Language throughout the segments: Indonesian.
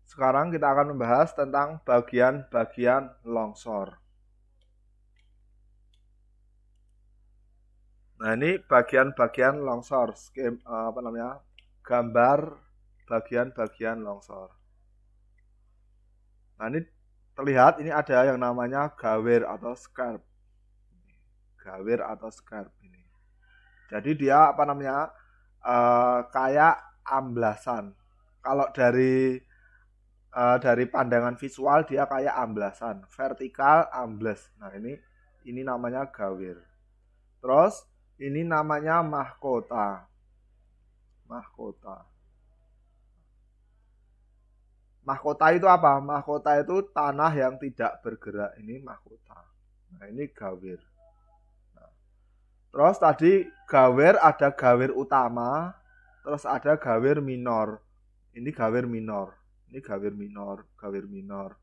Sekarang kita akan membahas tentang bagian-bagian longsor. Nah, ini bagian-bagian longsor, gambar bagian-bagian longsor. Nah, ini terlihat ini ada yang namanya gawir atau scarp. Gawir atau scarp ini. Jadi dia kayak amblasan. Kalau dari pandangan visual dia kayak amblasan, vertikal ambles. Nah, ini namanya gawir. Terus ini namanya mahkota. Mahkota. Mahkota itu apa? Mahkota itu tanah yang tidak bergerak. Ini mahkota. Nah, ini gawir. Nah, terus tadi gawir ada gawir utama, terus ada gawir minor. Ini gawir minor. Ini gawir minor, gawir minor.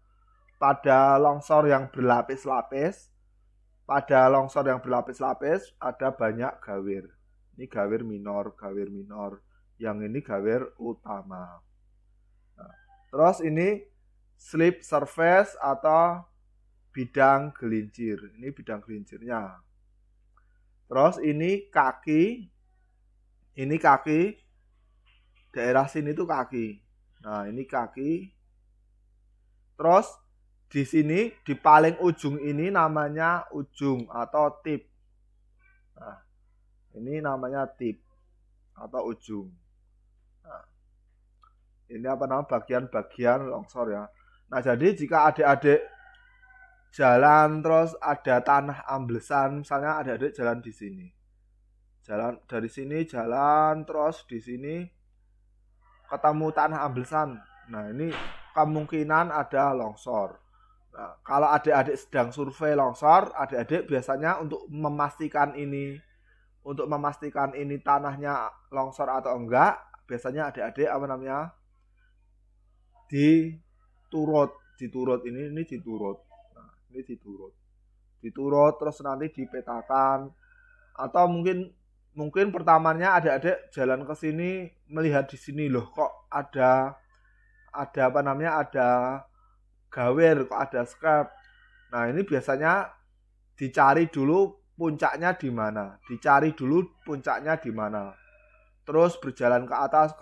Pada longsor yang berlapis-lapis, ada banyak gawir. Ini gawir minor, gawir minor. Yang ini gawir utama. Nah, terus ini slip surface atau bidang gelincir. Ini bidang gelincirnya. Terus ini kaki. Ini kaki. Daerah sini tuh kaki. Nah, ini kaki. Terus di sini di paling ujung ini namanya ujung atau tip. Nah, ini namanya tip atau ujung. Nah, ini bagian-bagian longsor ya. Nah, jadi jika adik-adik jalan terus ada tanah amblesan, misalnya adik-adik jalan di sini. Jalan dari sini jalan terus di sini ketemu tanah amblesan. Nah, ini kemungkinan ada longsor. Nah, kalau adik-adik sedang survei longsor, adik-adik biasanya untuk memastikan ini tanahnya longsor atau enggak, biasanya adik-adik diturut ini diturut. Nah, ini diturut terus nanti dipetakan, atau mungkin pertamanya adik-adik jalan ke sini melihat di sini loh kok ada gawir, kok ada scarp. Nah, ini biasanya dicari dulu puncaknya di mana. Terus berjalan ke atas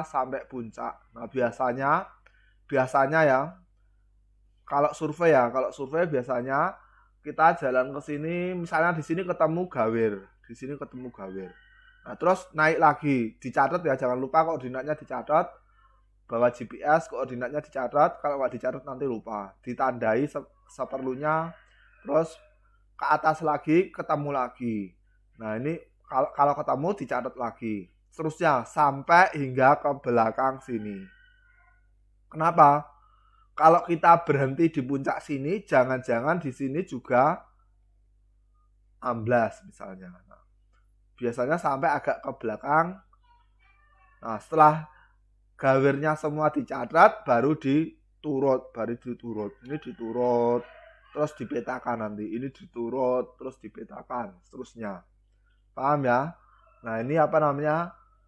sampai puncak. Nah, biasanya ya kalau survei biasanya kita jalan ke sini, misalnya di sini ketemu gawir. Nah, terus naik lagi, dicatat ya, jangan lupa koordinatnya dicatat. Bawa GPS, koordinatnya dicatat, kalau nggak dicatat nanti lupa. Ditandai seperlunya, terus ke atas lagi, ketemu lagi. Nah, ini kalau ketemu dicatat lagi. Terusnya sampai hingga ke belakang sini. Kenapa? Kalau kita berhenti di puncak sini, jangan-jangan di sini juga amblas misalnya. Nah, biasanya sampai agak ke belakang. Nah, setelah gawirnya semua dicatat, baru diturut. Ini diturut, terus dipetakan nanti. Ini diturut, terus dipetakan, seterusnya. Paham ya? Nah, ini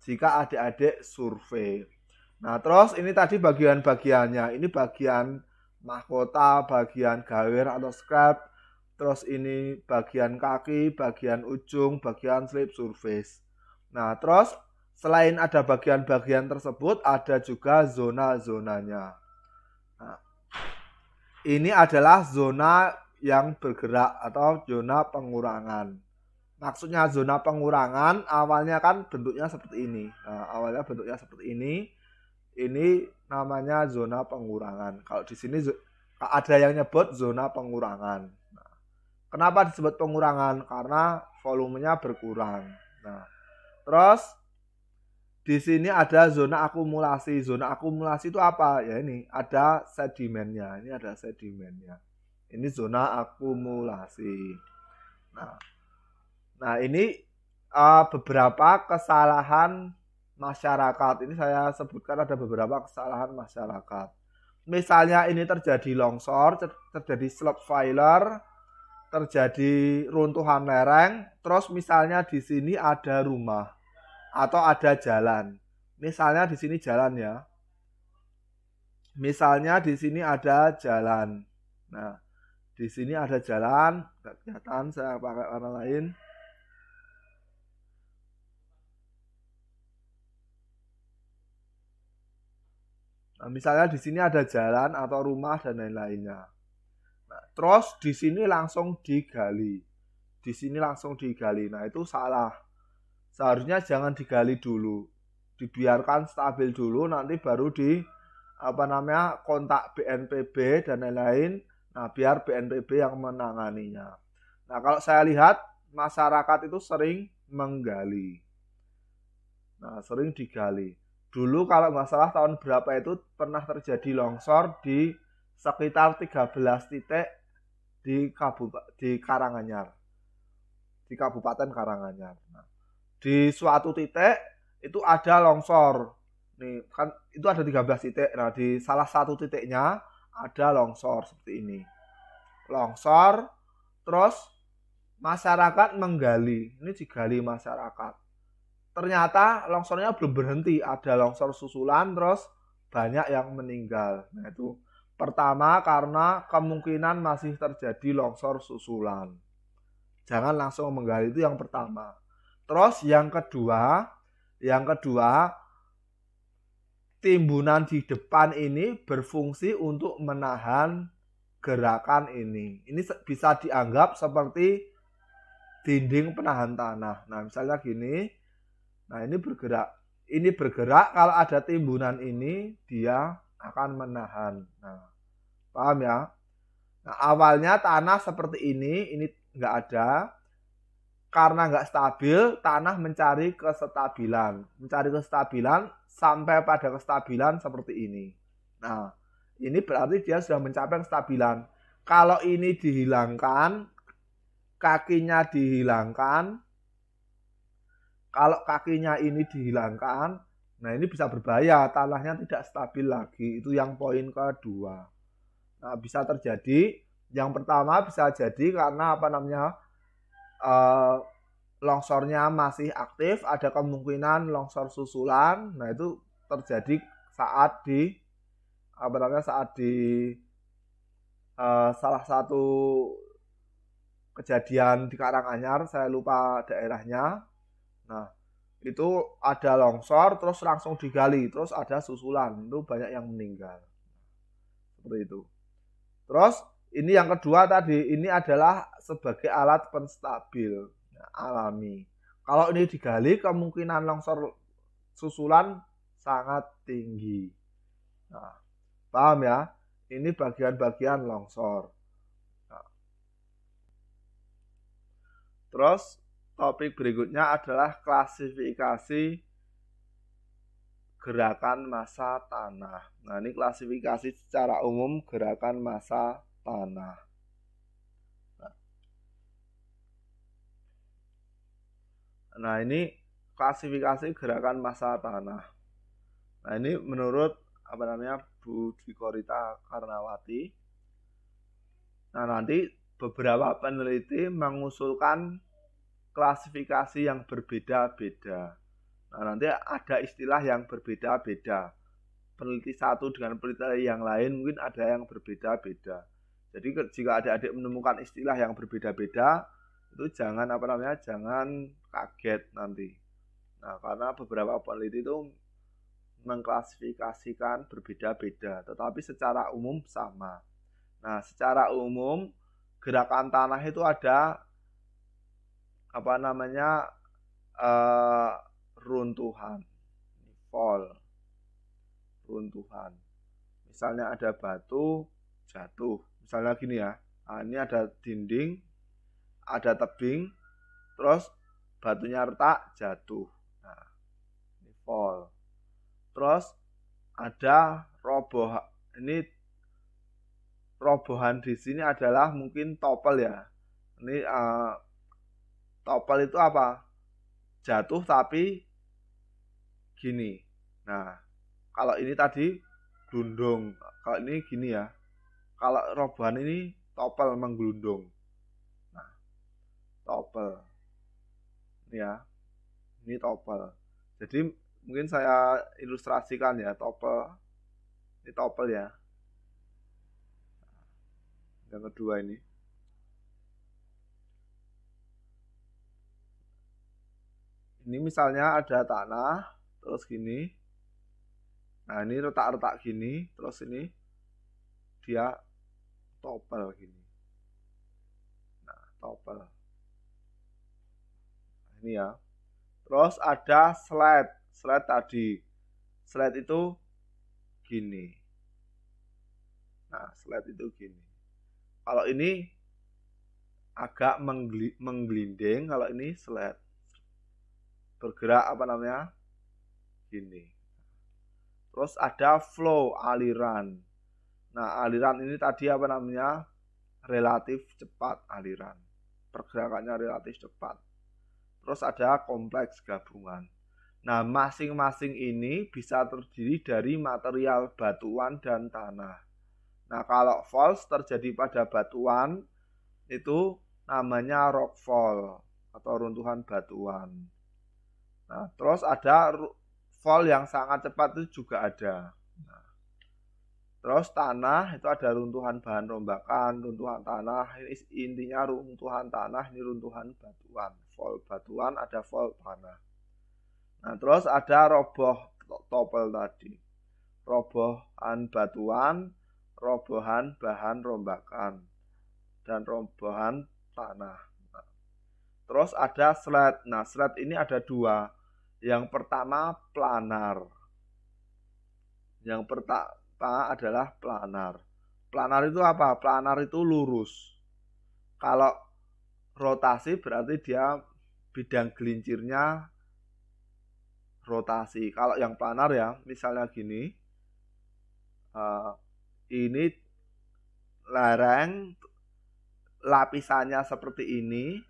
jika adik-adik survei. Nah, terus ini tadi bagian-bagiannya. Ini bagian mahkota, bagian gawir atau scarp. Terus ini bagian kaki, bagian ujung, bagian slip surface. Nah, terus selain ada bagian-bagian tersebut, ada juga zona-zonanya. Nah, ini adalah zona yang bergerak atau zona pengurangan. Maksudnya zona pengurangan awalnya kan bentuknya seperti ini. Nah, ini namanya zona pengurangan. Kalau di sini ada yang nyebut zona pengurangan. Nah, kenapa disebut pengurangan? Karena volumenya berkurang. Nah, terus di sini ada zona akumulasi. Zona akumulasi itu apa? Ya, ini ada sedimennya. Ini zona akumulasi. Nah, ini beberapa kesalahan masyarakat. Ini saya sebutkan ada beberapa kesalahan masyarakat. Misalnya ini terjadi longsor, terjadi slope failure, terjadi runtuhan lereng, terus misalnya di sini ada rumah atau ada jalan. Misalnya di sini jalan ya. Misalnya di sini ada jalan. Nah, di sini ada jalan, nggak kelihatan, saya pakai warna lain. Nah, misalnya di sini ada jalan atau rumah dan lain-lainnya. Nah, terus di sini langsung digali. Di sini langsung digali. Nah, itu salah. Seharusnya jangan digali dulu. Dibiarkan stabil dulu, nanti baru kontak BNPB dan lain-lain. Nah, biar BNPB yang menanganinya. Nah, kalau saya lihat masyarakat itu sering menggali. Nah, sering digali. Dulu kalau nggak salah tahun berapa itu pernah terjadi longsor di sekitar 13 titik di Karanganyar. Di Kabupaten Karanganyar. Nah, di suatu titik itu ada longsor. Nih, kan itu ada 13 titik. Nah, di salah satu titiknya ada longsor seperti ini. Longsor, terus masyarakat menggali. Ini digali masyarakat. Ternyata longsornya belum berhenti, ada longsor susulan, terus banyak yang meninggal. Nah, itu pertama karena kemungkinan masih terjadi longsor susulan. Jangan langsung menggali, itu yang pertama. Terus yang kedua, timbunan di depan ini berfungsi untuk menahan gerakan ini. Ini bisa dianggap seperti dinding penahan tanah. Nah, misalnya gini. Nah, ini bergerak. Ini bergerak, kalau ada timbunan ini, dia akan menahan. Nah, paham ya? Nah, awalnya tanah seperti ini nggak ada. Karena nggak stabil, tanah mencari kestabilan. Mencari kestabilan sampai pada kestabilan seperti ini. Nah, ini berarti dia sudah mencapai kestabilan. Kalau ini dihilangkan, kakinya dihilangkan, kalau kakinya ini dihilangkan, nah ini bisa berbahaya, tanahnya tidak stabil lagi. Itu yang poin kedua. Nah, bisa terjadi, yang pertama bisa jadi karena longsornya masih aktif, ada kemungkinan longsor susulan. Nah, itu terjadi saat di salah satu kejadian di Karanganyar, saya lupa daerahnya. Nah, itu ada longsor terus langsung digali, terus ada susulan, itu banyak yang meninggal. Seperti itu. Terus ini yang kedua tadi, ini adalah sebagai alat penstabil alami. Kalau ini digali, kemungkinan longsor susulan sangat tinggi. Nah, paham ya? Ini bagian-bagian longsor. Nah, terus topik berikutnya adalah klasifikasi gerakan massa tanah. Nah, ini klasifikasi secara umum gerakan massa tanah. Nah, ini klasifikasi gerakan massa tanah. Nah, ini menurut Bu Dwi Korita Karnawati. Nah, nanti beberapa peneliti mengusulkan klasifikasi yang berbeda-beda. Nah, nanti ada istilah yang berbeda-beda. Peneliti satu dengan peneliti yang lain mungkin ada yang berbeda-beda. Jadi jika adik-adik menemukan istilah yang berbeda-beda, itu jangan jangan kaget nanti. Nah, karena beberapa peneliti itu mengklasifikasikan berbeda-beda, tetapi secara umum sama. Nah, secara umum gerakan tanah itu ada runtuhan, fall, runtuhan. Misalnya ada batu jatuh, misalnya gini ya. Nah, ini ada dinding, ada tebing, terus batunya retak jatuh. Nah, ini fall. Terus ada robohan. Ini robohan di sini adalah mungkin topel ya. Ini topel itu apa? Jatuh tapi gini. Nah, kalau ini tadi gelundung. Kalau ini gini ya. Kalau robohan ini topel menggelundung. Nah, topel. Ini ya. Ini topel. Jadi mungkin saya ilustrasikan ya topel. Ini topel ya. Yang kedua ini. Ini misalnya ada tanah, terus gini. Nah ini retak-retak gini, terus ini dia topel gini. Nah topel. Ini ya. Terus ada slide. Slide tadi. Slide itu gini. Nah slide itu gini. Kalau ini agak menggelinding, kalau ini slide. Bergerak apa namanya? Gini. Terus ada flow, aliran. Nah, aliran ini tadi apa namanya? Relatif cepat aliran. Pergerakannya relatif cepat. Terus ada kompleks gabungan. Nah, masing-masing ini bisa terdiri dari material batuan dan tanah. Nah, kalau faults terjadi pada batuan, itu namanya rockfall atau runtuhan batuan. Nah, terus ada fall yang sangat cepat itu juga ada. Nah, terus tanah itu ada runtuhan bahan rombakan, runtuhan tanah. Ini intinya runtuhan tanah, ini runtuhan batuan. Fall batuan, ada fall tanah. Nah, terus ada roboh topel tadi. Robohan batuan, robohan bahan rombakan, dan robohan tanah. Nah, terus ada slide. Nah, slide ini ada dua. Yang pertama planar. Yang pertama adalah planar. Planar itu apa? Planar itu lurus. Kalau rotasi berarti dia bidang gelincirnya rotasi. Kalau yang planar ya, misalnya gini. Ini lereng, lapisannya seperti ini.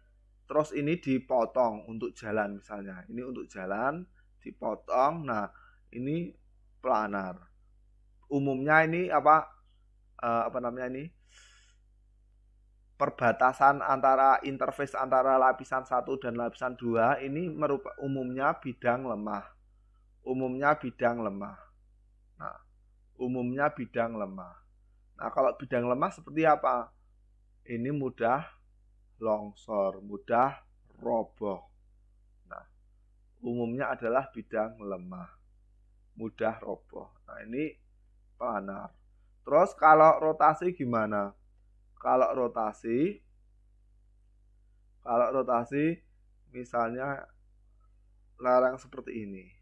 Terus ini dipotong untuk jalan misalnya. Ini untuk jalan, dipotong. Nah, ini planar. Umumnya ini apa namanya ini? Perbatasan antara interface antara lapisan 1 dan lapisan 2 ini umumnya bidang lemah. Umumnya bidang lemah. Nah, umumnya bidang lemah. Nah, kalau bidang lemah seperti apa? Ini mudah longsor, mudah roboh. Nah, umumnya adalah bidang lemah, mudah roboh. Nah, ini planar. Terus kalau rotasi gimana? Kalau rotasi misalnya lereng seperti ini.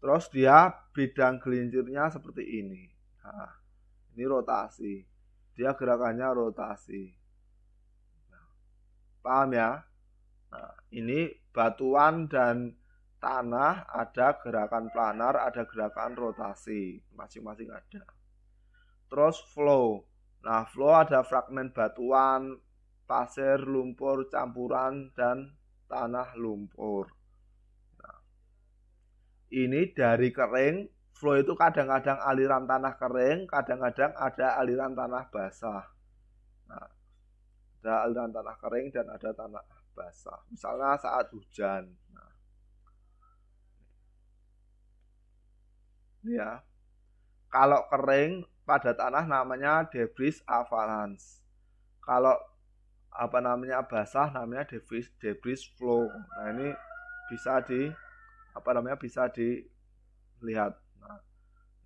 Terus dia bidang gelincirnya seperti ini. Nah, ini rotasi. Dia gerakannya rotasi. Paham ya? Nah, ini batuan dan tanah ada gerakan planar, ada gerakan rotasi. Masing-masing ada. Terus flow. Nah, flow ada fragmen batuan, pasir, lumpur, campuran, dan tanah lumpur. Nah, ini dari kering. Flow itu kadang-kadang aliran tanah kering, kadang-kadang ada aliran tanah basah. Nah, ada aliran tanah kering dan ada tanah basah. Misalnya saat hujan. Nah, ya. Kalau kering pada tanah namanya debris avalanche. Kalau apa namanya basah namanya debris flow. Nah, ini bisa dilihat. Nah,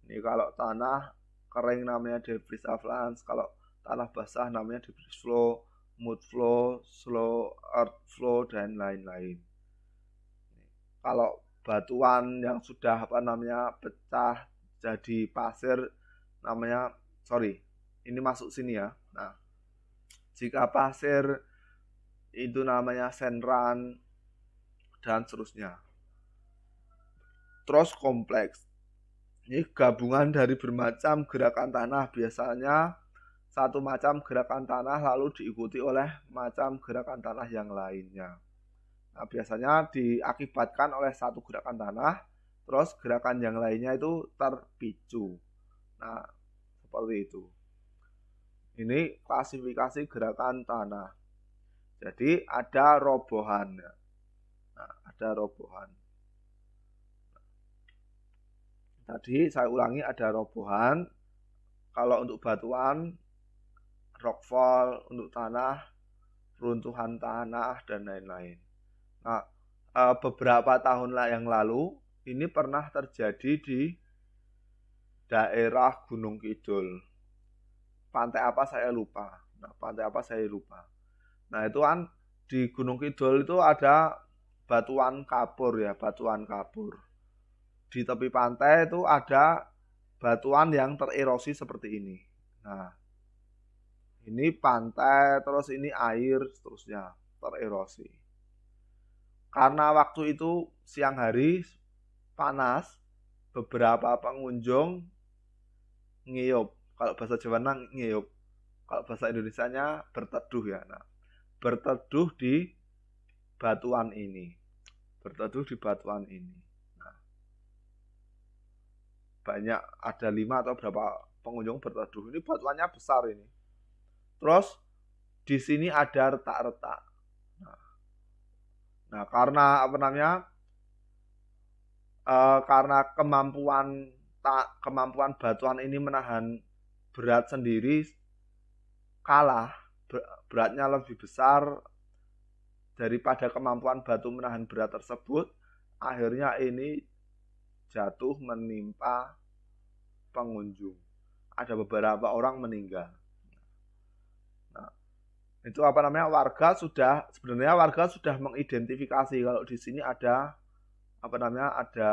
ini kalau tanah kering namanya debris avalanche, kalau tanah basah namanya debris flow, mud flow, slow earth flow, dan lain-lain. Kalau batuan yang sudah pecah jadi pasir namanya, ini masuk sini ya. Nah, jika pasir itu namanya sand run dan seterusnya. Terus kompleks. Ini gabungan dari bermacam gerakan tanah. Biasanya satu macam gerakan tanah lalu diikuti oleh macam gerakan tanah yang lainnya. Nah, biasanya diakibatkan oleh satu gerakan tanah, terus gerakan yang lainnya itu terpicu. Nah, seperti itu. Ini klasifikasi gerakan tanah. Jadi ada robohan. Nah, ada robohan. Tadi saya ulangi, ada robohan. Kalau untuk batuan, rockfall, untuk tanah, runtuhan tanah, dan lain-lain. Nah, beberapa tahun yang lalu, ini pernah terjadi di daerah Gunung Kidul. Pantai apa saya lupa. Nah, itu kan di Gunung Kidul itu ada batuan kapur ya, batuan kapur. Di tepi pantai itu ada batuan yang tererosi seperti ini. Nah, ini pantai, terus ini air, seterusnya tererosi. Karena waktu itu siang hari panas, beberapa pengunjung ngiyup. Kalau bahasa Jawa ngiyup. Kalau bahasa Indonesianya berteduh ya. Nah, berteduh di batuan ini. Nah, banyak, ada 5 atau berapa pengunjung berteduh. Ini batuannya besar ini. Terus di sini ada retak-retak. Nah, karena karena kemampuan batuan ini menahan berat sendiri kalah, beratnya lebih besar daripada kemampuan batu menahan berat tersebut, akhirnya ini jatuh menimpa pengunjung. Ada beberapa orang meninggal. Nah, itu warga sudah mengidentifikasi kalau di sini ada ada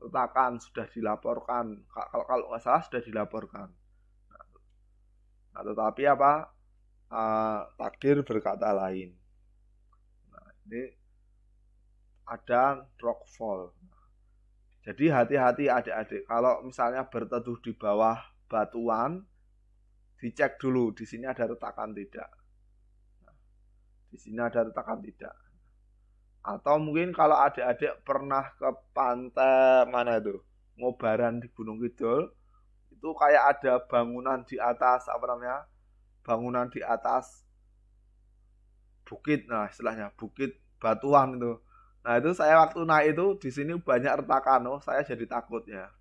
retakan, sudah dilaporkan. Kalau nggak salah sudah dilaporkan. Nah, tetapi takdir berkata lain. Nah, ini ada rockfall. Jadi hati-hati adik-adik. Kalau misalnya berteduh di bawah batuan, dicek dulu di sini ada retakan tidak. Nah, di sini ada retakan tidak. Atau mungkin kalau adik-adik pernah ke pantai mana itu, Ngobaran di Gunung Kidul, itu kayak ada bangunan di atas bangunan di atas bukit, nah istilahnya bukit batuan itu. Nah itu saya waktu naik itu di sini banyak retakan, saya jadi takut ya.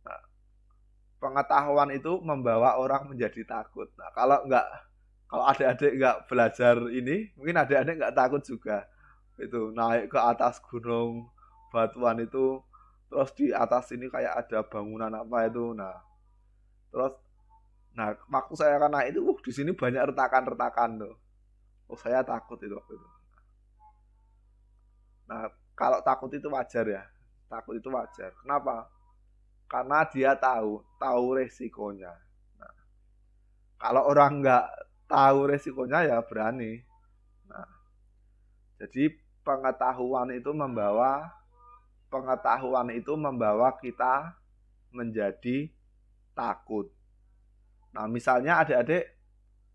Nah, pengetahuan itu membawa orang menjadi takut. Nah kalau adik-adik nggak belajar ini, mungkin adik-adik nggak takut juga. Itu naik ke atas gunung batuan itu, terus di atas ini kayak ada bangunan apa itu. Nah, waktu saya akan naik itu, di sini banyak retakan-retakan tuh. Saya takut itu waktu itu. Nah, kalau takut itu wajar ya. Kenapa? Karena dia tahu resikonya. Nah, kalau orang nggak tahu resikonya ya berani. Nah, jadi pengetahuan itu membawa kita menjadi takut. Nah, misalnya adik-adik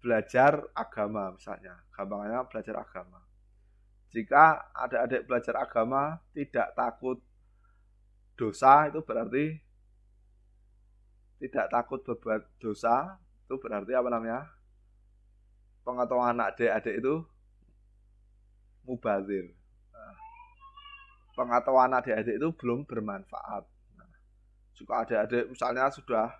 belajar agama misalnya, gampangnya belajar agama. Jika adik-adik belajar agama tidak takut dosa, itu berarti tidak takut berbuat dosa, itu berarti pengetahuan adik-adik itu mubazir. Pengetahuan adik-adik itu belum bermanfaat. Jika adik-adik misalnya sudah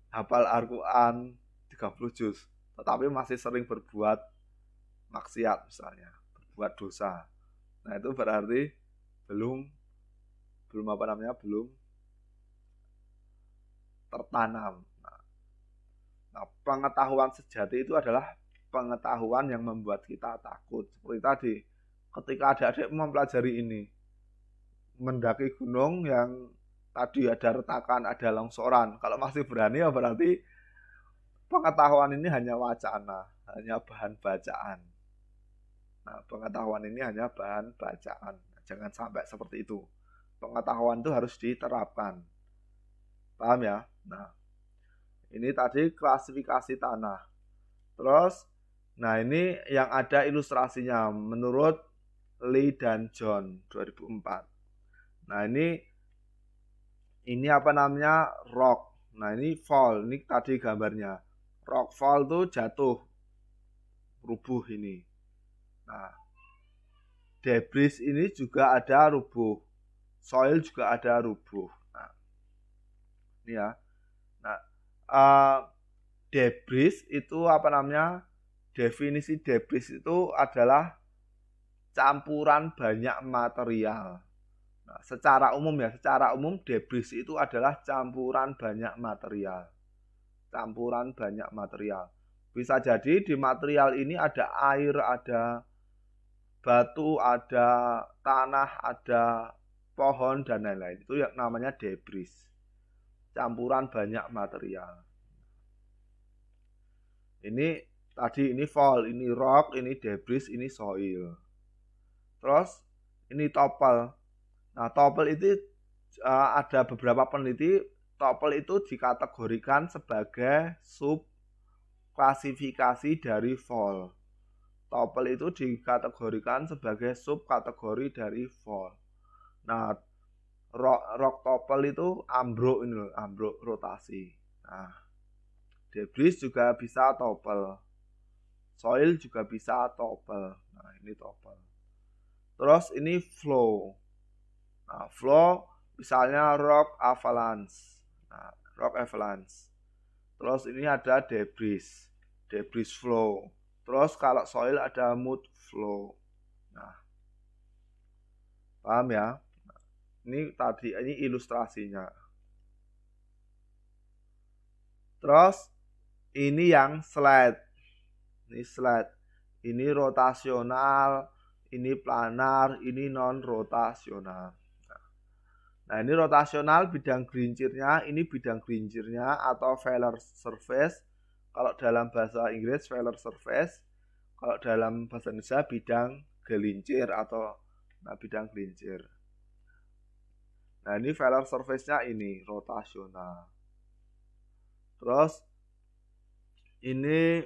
hafal Al-Quran 30 juz, tetapi masih sering berbuat maksiat misalnya, berbuat dosa. Nah, itu berarti belum tertanam. Nah, pengetahuan sejati itu adalah pengetahuan yang membuat kita takut. Seperti tadi, ketika adik-adik mempelajari ini, mendaki gunung yang tadi ada retakan, ada longsoran, kalau masih berani ya berarti pengetahuan ini hanya wacana, hanya bahan bacaan. Nah, pengetahuan ini hanya bahan bacaan. Jangan sampai seperti itu. Pengetahuan itu harus diterapkan. Paham ya? Nah, ini tadi klasifikasi tanah. Terus, nah ini yang ada ilustrasinya menurut Lee dan John 2004. Nah, ini rock. Nah, ini fall. Ini tadi gambarnya. Rock fall tuh jatuh, rubuh ini. Nah, debris ini juga ada rubuh. soil juga ada rubuh. Nah, ini ya. Nah, debris itu apa namanya? Definisi debris itu adalah campuran banyak material. Nah, secara umum debris itu adalah campuran banyak material. Campuran banyak material. Bisa jadi di material ini ada air, ada batu, ada tanah, ada pohon, dan lain-lain. Itu yang namanya debris. Campuran banyak material. Ini tadi ini fall, ini rock, ini debris, ini soil. Terus ini topel. Nah, topel itu ada beberapa peneliti, topel itu dikategorikan sebagai sub klasifikasi dari fall. Topel itu dikategorikan sebagai sub kategori dari fall. Nah, rock topel itu ambruk ini loh, ambruk rotasi. Nah, debris juga bisa topel. Soil juga bisa topel. Nah, ini topel. Terus ini flow. Nah, flow misalnya rock avalanche. Nah, rock avalanche. Terus ini ada debris. Debris flow. Terus kalau soil ada mud flow. Nah, paham ya? Ini tadi ini ilustrasinya. Terus ini yang slide. Ini slide. Ini rotasional, ini planar, ini non rotasional. Nah, ini rotasional bidang gelincirnya, ini bidang gelincirnya atau Fowler surface. Kalau dalam bahasa Inggris Fowler surface, kalau dalam bahasa Indonesia bidang gelincir atau bidang gelincir. Nah, ini Fowler surface-nya ini rotasional. Terus ini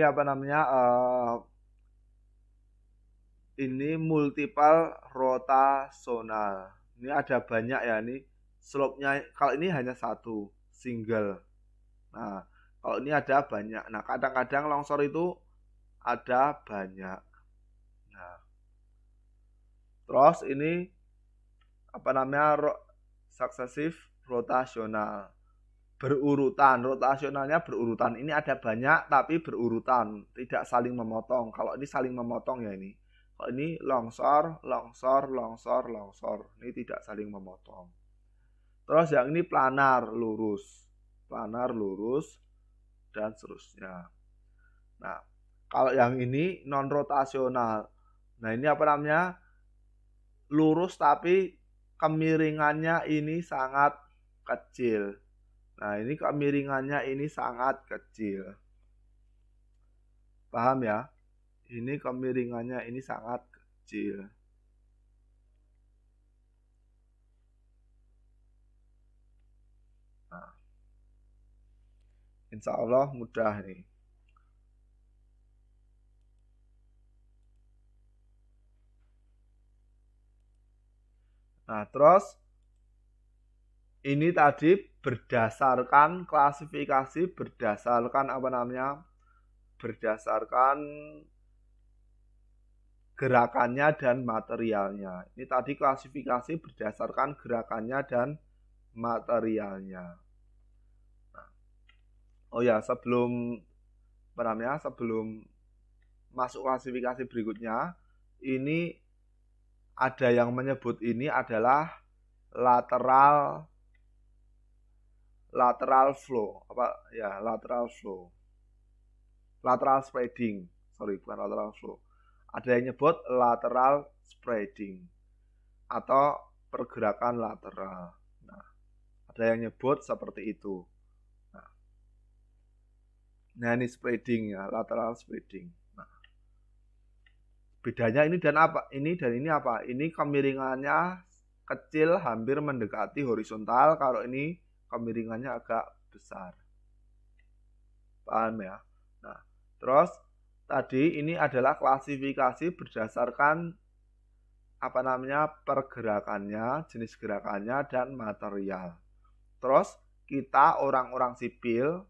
apa namanya? Ini multiple rotasional. Ini ada banyak ya, ini slope-nya. Kalau ini hanya satu, single. Nah, kalau ini ada banyak. Nah, kadang-kadang longsor itu ada banyak. Nah, terus ini apa namanya? Successive rotasional. Berurutan, rotasionalnya berurutan. Ini ada banyak tapi berurutan, tidak saling memotong. Kalau ini saling memotong ya ini. Kalau ini longsor, longsor, longsor, longsor. Ini tidak saling memotong. Terus yang ini planar, lurus. Planar, lurus, dan seterusnya. Nah, kalau yang ini non rotasional. Nah, ini apa namanya? Lurus tapi kemiringannya ini sangat kecil. Nah, ini kemiringannya ini sangat kecil. Paham ya? Ini kemiringannya ini sangat kecil. Nah, insya Allah mudah nih. Nah, terus ini tadi berdasarkan klasifikasi, berdasarkan apa namanya? Berdasarkan gerakannya dan materialnya. Ini tadi klasifikasi berdasarkan gerakannya dan materialnya. Nah, oh ya, sebelum masuk klasifikasi berikutnya, ini ada yang menyebut ini adalah lateral flow, lateral spreading, bukan lateral flow. Ada yang nyebut lateral spreading atau pergerakan lateral. Nah, ada yang nyebut seperti itu. Nah, ini spreading ya, lateral spreading. Nah, bedanya ini dan apa? Ini dan ini apa? Ini kemiringannya kecil, hampir mendekati horizontal. Kalau ini kemiringannya agak besar. Paham ya? Nah, terus tadi ini adalah klasifikasi berdasarkan apa namanya? Pergerakannya, jenis gerakannya dan material. Terus kita orang-orang sipil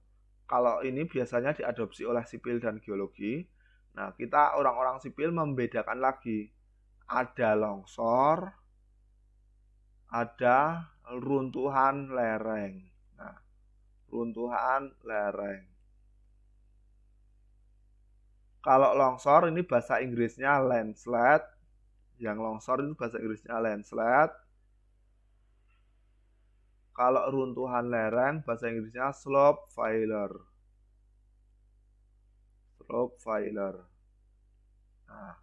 Kalau ini biasanya diadopsi oleh sipil dan geologi. Nah, kita orang-orang sipil membedakan lagi. Ada longsor, ada runtuhan lereng. Nah, runtuhan lereng. Kalau longsor ini bahasa Inggrisnya landslide. Yang longsor itu bahasa Inggrisnya landslide. Kalau runtuhan lereng bahasa Inggrisnya slope failure. Slope failure. Nah,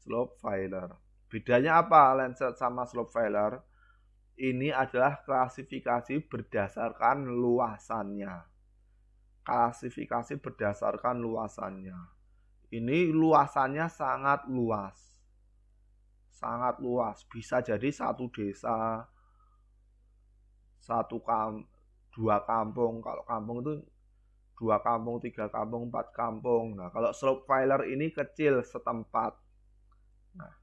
slope failure. Bedanya apa landslide sama slope failure? Ini adalah klasifikasi berdasarkan luasannya. Klasifikasi berdasarkan luasannya. Ini luasannya sangat luas. Sangat luas. Bisa jadi satu desa, dua kampung. Kalau kampung itu 2 kampung, 3 kampung, 4 kampung. Nah, kalau slope failure ini kecil setempat. Nah,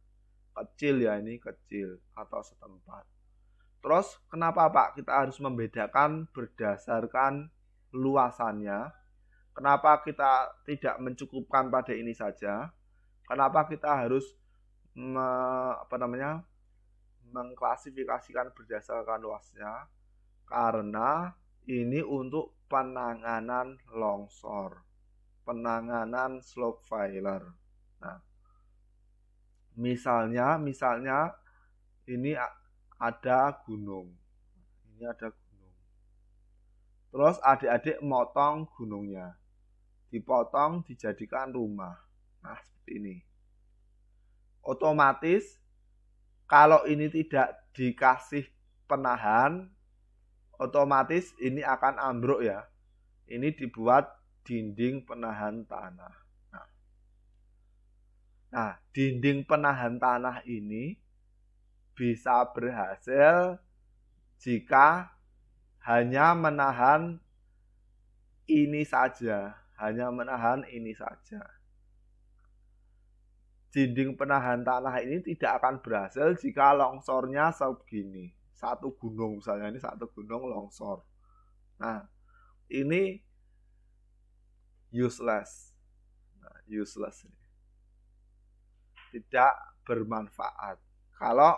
kecil ya, ini kecil atau setempat. Terus kenapa Pak kita harus membedakan berdasarkan luasannya? Kenapa kita tidak mencukupkan pada ini saja? Kenapa kita harus mengklasifikasikan berdasarkan luasnya? Karena ini untuk penanganan longsor, penanganan slope failure. Nah, misalnya ini ada gunung. Ini ada gunung. Terus adik-adik motong gunungnya. Dipotong, dijadikan rumah. Nah, seperti ini. Otomatis kalau ini tidak dikasih penahan, otomatis ini akan ambruk ya. Ini dibuat dinding penahan tanah. Nah, dinding penahan tanah ini bisa berhasil jika hanya menahan ini saja. Hanya menahan ini saja. Dinding penahan tanah ini tidak akan berhasil jika longsornya segini. Satu gunung misalnya, ini satu gunung longsor. Nah, ini useless. Nah, useless ini. Tidak bermanfaat. Kalau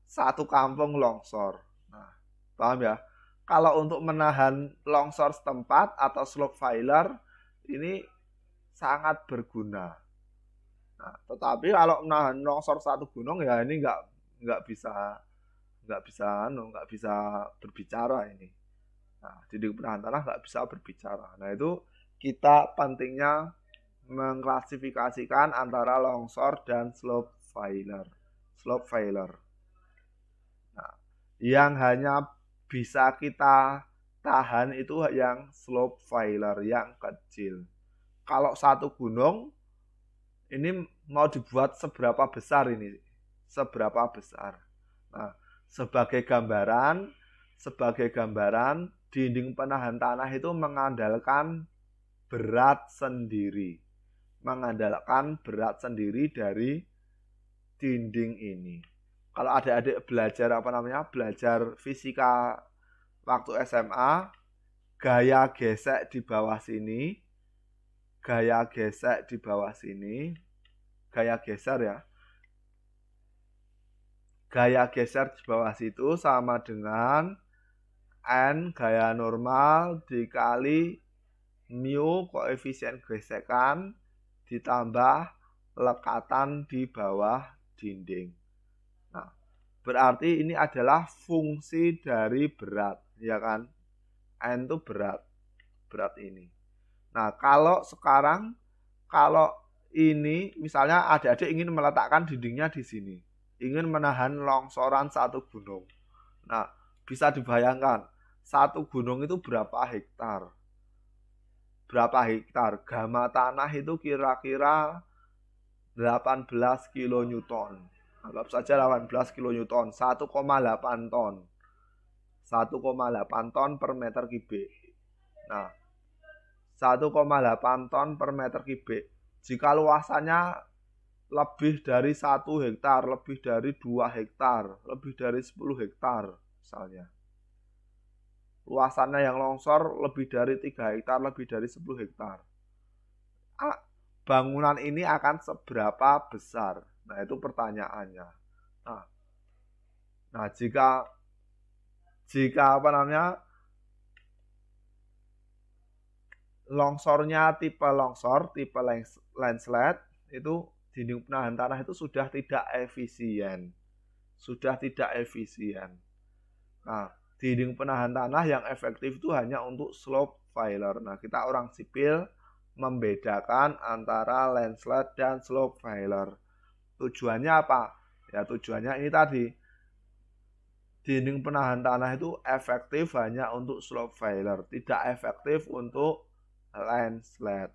satu kampung longsor. Nah, paham ya? Kalau untuk menahan longsor setempat atau slope failure ini sangat berguna. Nah, tetapi kalau menahan longsor satu gunung ya ini nggak bisa berbicara ini. Nah, dinding penahan tanah nggak bisa berbicara. Nah, itu kita pentingnya mengklasifikasikan antara longsor dan slope failure. Slope failure. Nah, yang hanya bisa kita tahan itu yang slope failure, yang kecil. Kalau satu gunung ini mau dibuat seberapa besar ini? Seberapa besar? Nah, sebagai gambaran, dinding penahan tanah itu mengandalkan berat sendiri. Mengandalkan berat sendiri dari dinding ini. Kalau adik-adik belajar fisika waktu SMA, gaya gesek di bawah sini, gaya geser ya. Gaya geser di bawah situ sama dengan N gaya normal dikali mu koefisien gesekan ditambah lekatan di bawah dinding. Nah, berarti ini adalah fungsi dari berat, ya kan? N itu berat ini. Nah, kalau ini misalnya adik-adik ingin meletakkan dindingnya di sini, ingin menahan longsoran satu gunung. Nah, bisa dibayangkan satu gunung itu berapa hektar? Gama tanah itu kira-kira 18 kilonewton. Anggap saja 18 kilonewton, 1,8 ton. 1,8 ton per meter kubik. Nah, 1,8 ton per meter kubik. Jika luasannya lebih dari 1 hektar, lebih dari 2 hektar, lebih dari 10 hektar misalnya. Luasannya yang longsor lebih dari 3 hektar, lebih dari 10 hektar. Bangunan ini akan seberapa besar? Nah, itu pertanyaannya. Nah, jika longsornya tipe longsor, tipe landslide, itu dinding penahan tanah itu sudah tidak efisien. Nah, dinding penahan tanah yang efektif itu hanya untuk slope failure. Nah, kita orang sipil membedakan antara landslide dan slope failure. Tujuannya apa? Ya, tujuannya ini tadi. Dinding penahan tanah itu efektif hanya untuk slope failure, tidak efektif untuk landslide.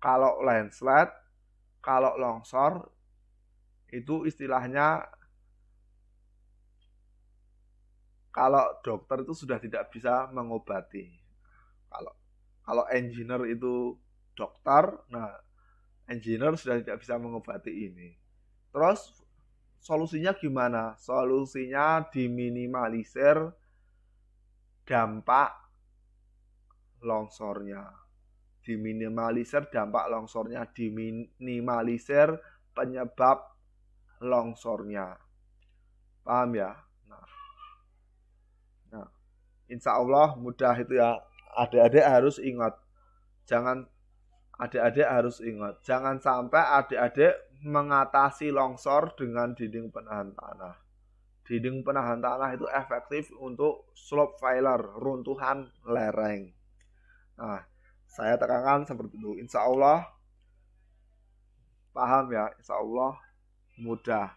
Kalau landslide, kalau longsor, itu istilahnya kalau dokter itu sudah tidak bisa mengobati. Kalau engineer itu dokter, nah engineer sudah tidak bisa mengobati ini. Terus solusinya gimana? Solusinya diminimalisir dampak longsornya. Diminimalisir penyebab longsornya. Paham ya? Nah, insya Allah mudah itu ya. Adik-adik harus ingat. Jangan sampai adik-adik mengatasi longsor dengan dinding penahan tanah. Dinding penahan tanah itu efektif untuk slope failure, runtuhan lereng. Nah, saya tekankan seperti itu. Insya Allah paham ya, insya Allah mudah.